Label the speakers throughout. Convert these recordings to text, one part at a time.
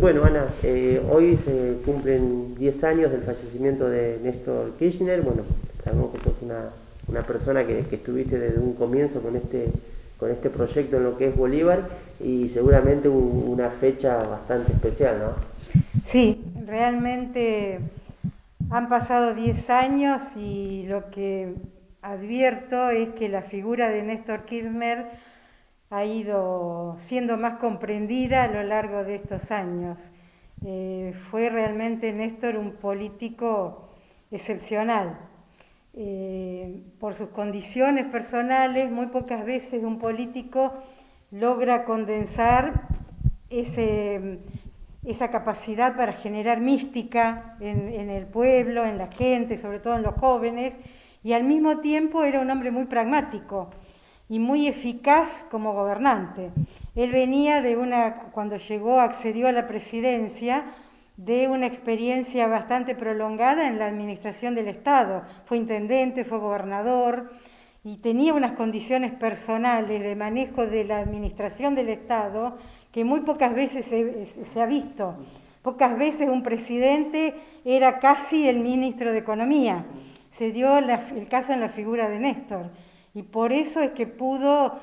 Speaker 1: Bueno, Ana, hoy se cumplen 10 años del fallecimiento de Néstor Kirchner. Bueno, sabemos que sos una persona que estuviste desde un comienzo con este proyecto en lo que es Bolívar y seguramente una fecha bastante especial, ¿no?
Speaker 2: Sí, realmente han pasado 10 años y lo que advierto es que la figura de Néstor Kirchner ha ido siendo más comprendida a lo largo de estos años. Fue realmente Néstor un político excepcional. Por sus condiciones personales, muy pocas veces un político logra condensar esa capacidad para generar mística en el pueblo, en la gente, sobre todo en los jóvenes, y al mismo tiempo era un hombre muy pragmático y muy eficaz como gobernante. Él venía cuando llegó, accedió a la presidencia, de una experiencia bastante prolongada en la administración del Estado. Fue intendente, fue gobernador y tenía unas condiciones personales de manejo de la administración del Estado que muy pocas veces se ha visto. Pocas veces un presidente era casi el ministro de Economía. Se dio el caso en la figura de Néstor. Y por eso es que pudo,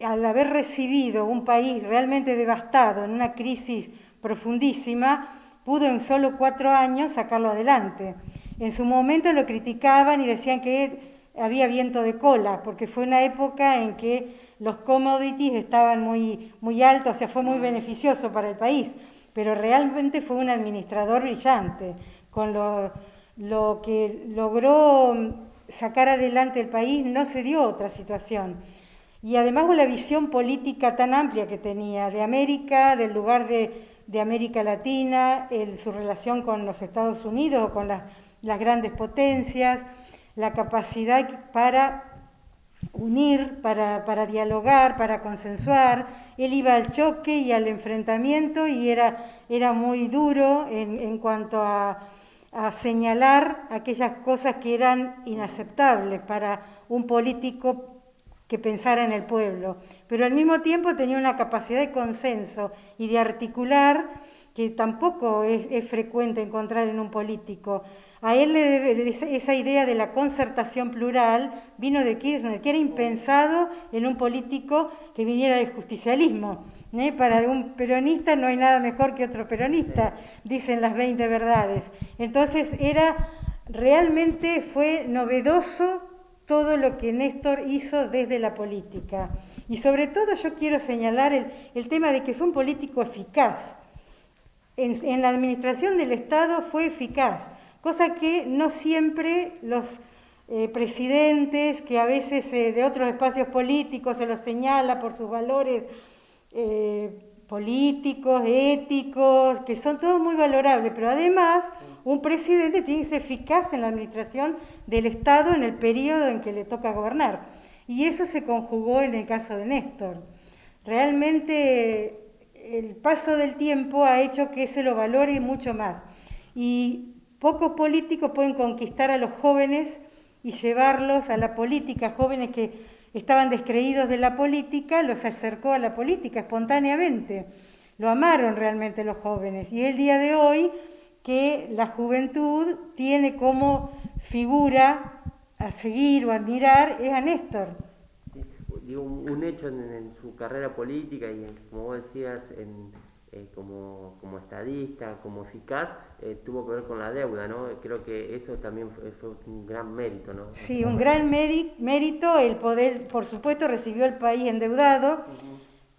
Speaker 2: al haber recibido un país realmente devastado, en una crisis profundísima, pudo en solo 4 años sacarlo adelante. En su momento lo criticaban y decían que había viento de cola, porque fue una época en que los commodities estaban muy altos, o sea, fue muy beneficioso para el país, pero realmente fue un administrador brillante, con lo que logró sacar adelante el país. No se dio otra situación. Y además con la visión política tan amplia que tenía de América, del lugar de América Latina, su relación con los Estados Unidos, con las grandes potencias, la capacidad para unir, para dialogar, para consensuar. Él iba al choque y al enfrentamiento y era muy duro en cuanto a señalar aquellas cosas que eran inaceptables para un político que pensara en el pueblo, pero al mismo tiempo tenía una capacidad de consenso y de articular que tampoco es frecuente encontrar en un político. A él esa idea de la concertación plural vino de Kirchner, que era impensado en un político que viniera del justicialismo. Para un peronista no hay nada mejor que otro peronista, dicen las 20 verdades. Entonces realmente fue novedoso todo lo que Néstor hizo desde la política. Y sobre todo yo quiero señalar el tema de que fue un político eficaz. En la administración del Estado fue eficaz, cosa que no siempre los presidentes, que a veces de otros espacios políticos se los señala por sus valores políticos, éticos, que son todos muy valorables, pero además un presidente tiene que ser eficaz en la administración del Estado en el periodo en que le toca gobernar. Y eso se conjugó en el caso de Néstor. Realmente el paso del tiempo ha hecho que se lo valore mucho más. Y pocos políticos pueden conquistar a los jóvenes y llevarlos a la política. Jóvenes que estaban descreídos de la política, los acercó a la política espontáneamente. Lo amaron realmente los jóvenes. Y el día de hoy que la juventud tiene como figura a seguir o admirar es a Néstor.
Speaker 1: Digo, un hecho en su carrera política y como vos decías, como estadista, como eficaz, tuvo que ver con la deuda, ¿no? Creo que eso también fue un gran mérito, ¿no?
Speaker 2: Sí, un gran mérito. El poder, por supuesto, recibió el país endeudado,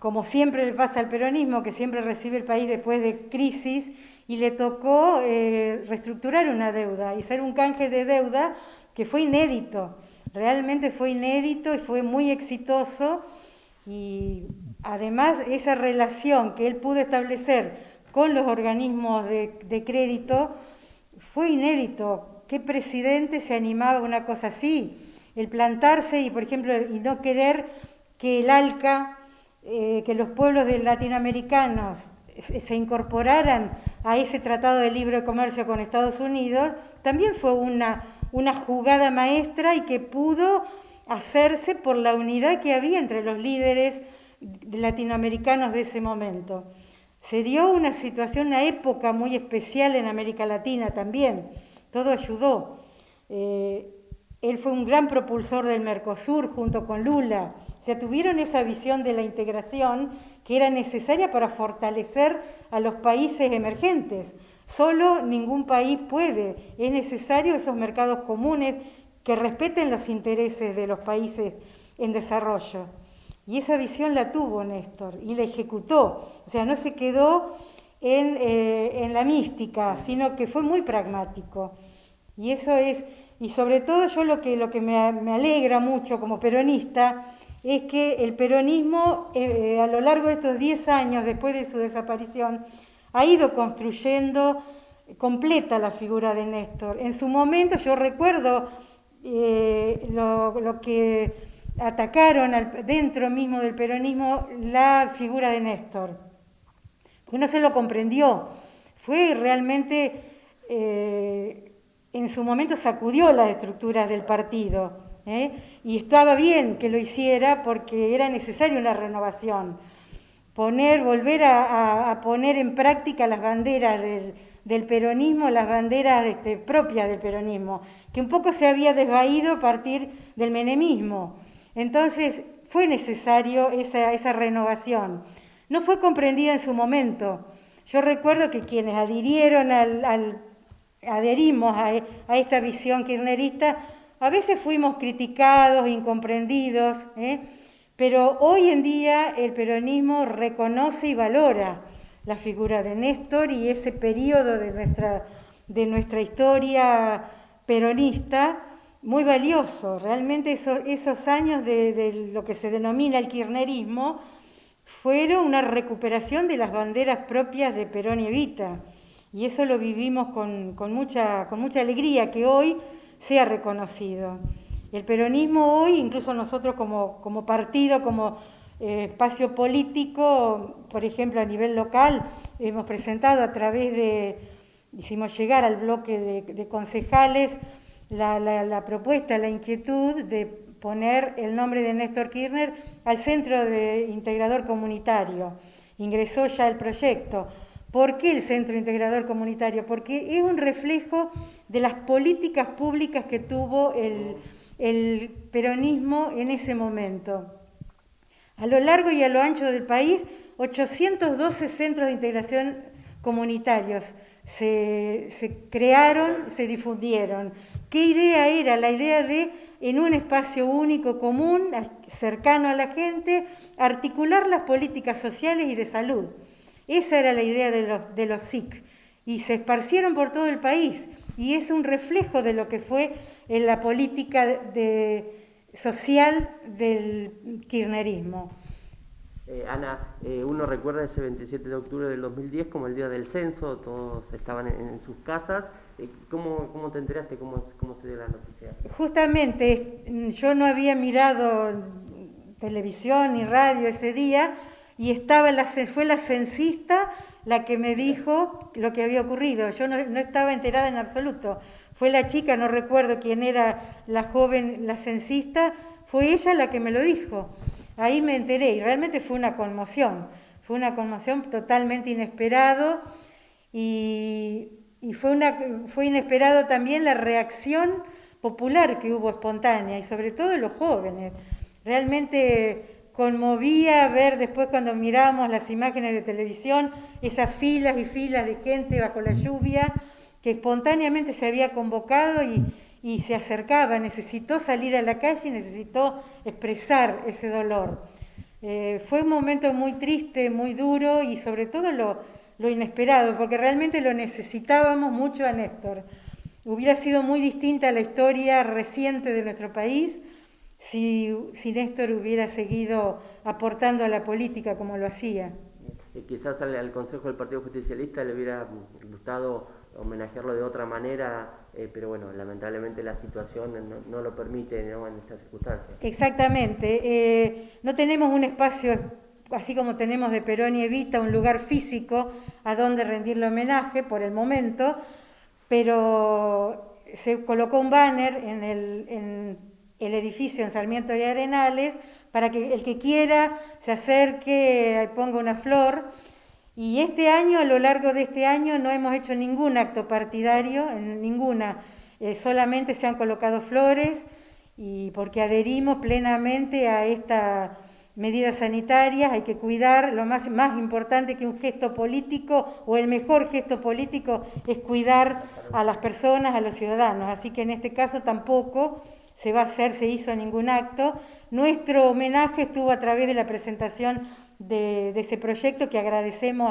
Speaker 2: como siempre le pasa al peronismo, que siempre recibe el país después de crisis, y le tocó reestructurar una deuda y ser un canje de deuda que fue inédito. Realmente fue inédito y fue muy exitoso, y además esa relación que él pudo establecer con los organismos de crédito fue inédito. ¿Qué presidente se animaba a una cosa así? El plantarse y, por ejemplo, y no querer que el ALCA, que los pueblos latinoamericanos se incorporaran a ese tratado de libre comercio con Estados Unidos, también fue una jugada maestra y que pudo hacerse por la unidad que había entre los líderes latinoamericanos de ese momento. Se dio una situación, una época muy especial en América Latina también, todo ayudó. Él fue un gran propulsor del Mercosur junto con Lula, o sea, tuvieron esa visión de la integración que era necesaria para fortalecer a los países emergentes. Solo ningún país puede, es necesario esos mercados comunes que respeten los intereses de los países en desarrollo. Y esa visión la tuvo Néstor y la ejecutó, o sea, no se quedó en la mística, sino que fue muy pragmático. Y eso es, y sobre todo yo lo que me alegra mucho como peronista es que el peronismo a lo largo de estos 10 años después de su desaparición ha ido construyendo completa la figura de Néstor. En su momento yo recuerdo lo que atacaron dentro mismo del peronismo la figura de Néstor, porque no se lo comprendió. Fue realmente, en su momento sacudió las estructuras del partido, y estaba bien que lo hiciera porque era necesaria una renovación. Volver a poner en práctica las banderas del peronismo, las banderas propias del peronismo, que un poco se había desvaído a partir del menemismo. Entonces fue necesario esa renovación. No fue comprendida en su momento. Yo recuerdo que quienes adherimos a esta visión kirchnerista, a veces fuimos criticados, incomprendidos, pero hoy en día el peronismo reconoce y valora la figura de Néstor y ese periodo de nuestra historia peronista, muy valioso. Realmente esos años de lo que se denomina el kirchnerismo fueron una recuperación de las banderas propias de Perón y Evita. Y eso lo vivimos con mucha alegría, que hoy sea reconocido. El peronismo hoy, incluso nosotros como partido, como espacio político, por ejemplo a nivel local, hemos presentado hicimos llegar al bloque de concejales la propuesta, la inquietud de poner el nombre de Néstor Kirchner al Centro de Integrador Comunitario. Ingresó ya el proyecto. ¿Por qué el Centro Integrador Comunitario? Porque es un reflejo de las políticas públicas que tuvo el peronismo en ese momento. A lo largo y a lo ancho del país, 812 centros de integración comunitarios se crearon, se difundieron. ¿Qué idea era? La idea de, en un espacio único, común, cercano a la gente, articular las políticas sociales y de salud. Esa era la idea de los SIC, y se esparcieron por todo el país, y es un reflejo de lo que fue en la política social del kirchnerismo.
Speaker 1: Ana, uno recuerda ese 27 de octubre del 2010 como el día del censo, todos estaban en sus casas. ¿Cómo te enteraste? ¿Cómo se dio la noticia?
Speaker 2: Justamente, yo no había mirado televisión ni radio ese día, y fue la censista la que me dijo lo que había ocurrido. Yo no estaba enterada en absoluto. Fue la chica, no recuerdo quién era la joven, la censista, fue ella la que me lo dijo. Ahí me enteré y realmente fue una conmoción totalmente inesperado, y fue inesperado también la reacción popular que hubo espontánea, y sobre todo de los jóvenes. Realmente conmovía ver después, cuando mirábamos las imágenes de televisión, esas filas y filas de gente bajo la lluvia que espontáneamente se había convocado y se acercaba, necesitó salir a la calle y necesitó expresar ese dolor. Fue un momento muy triste, muy duro, y sobre todo lo inesperado, porque realmente lo necesitábamos mucho a Néstor. Hubiera sido muy distinta la historia reciente de nuestro país si Néstor hubiera seguido aportando a la política como lo hacía.
Speaker 1: Quizás al Consejo del Partido Justicialista le hubiera gustado homenajearlo de otra manera, pero bueno, lamentablemente la situación no lo permite, ¿no?, en estas circunstancias.
Speaker 2: Exactamente. No tenemos un espacio, así como tenemos de Perón y Evita, un lugar físico a donde rendirle homenaje por el momento, pero se colocó un banner en el edificio en Sarmiento y Arenales para que el que quiera se acerque, ponga una flor. Y este año, a lo largo de este año, no hemos hecho ningún acto partidario, en ninguna, solamente se han colocado flores, y porque adherimos plenamente a estas medidas sanitarias. Hay que cuidar, lo más importante que un gesto político, o el mejor gesto político, es cuidar a las personas, a los ciudadanos. Así que en este caso tampoco se hizo ningún acto. Nuestro homenaje estuvo a través de la presentación de ese proyecto, que agradecemos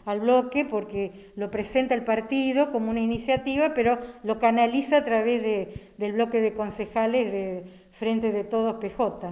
Speaker 2: al bloque porque lo presenta el partido como una iniciativa, pero lo canaliza a través del bloque de concejales de Frente de Todos PJ.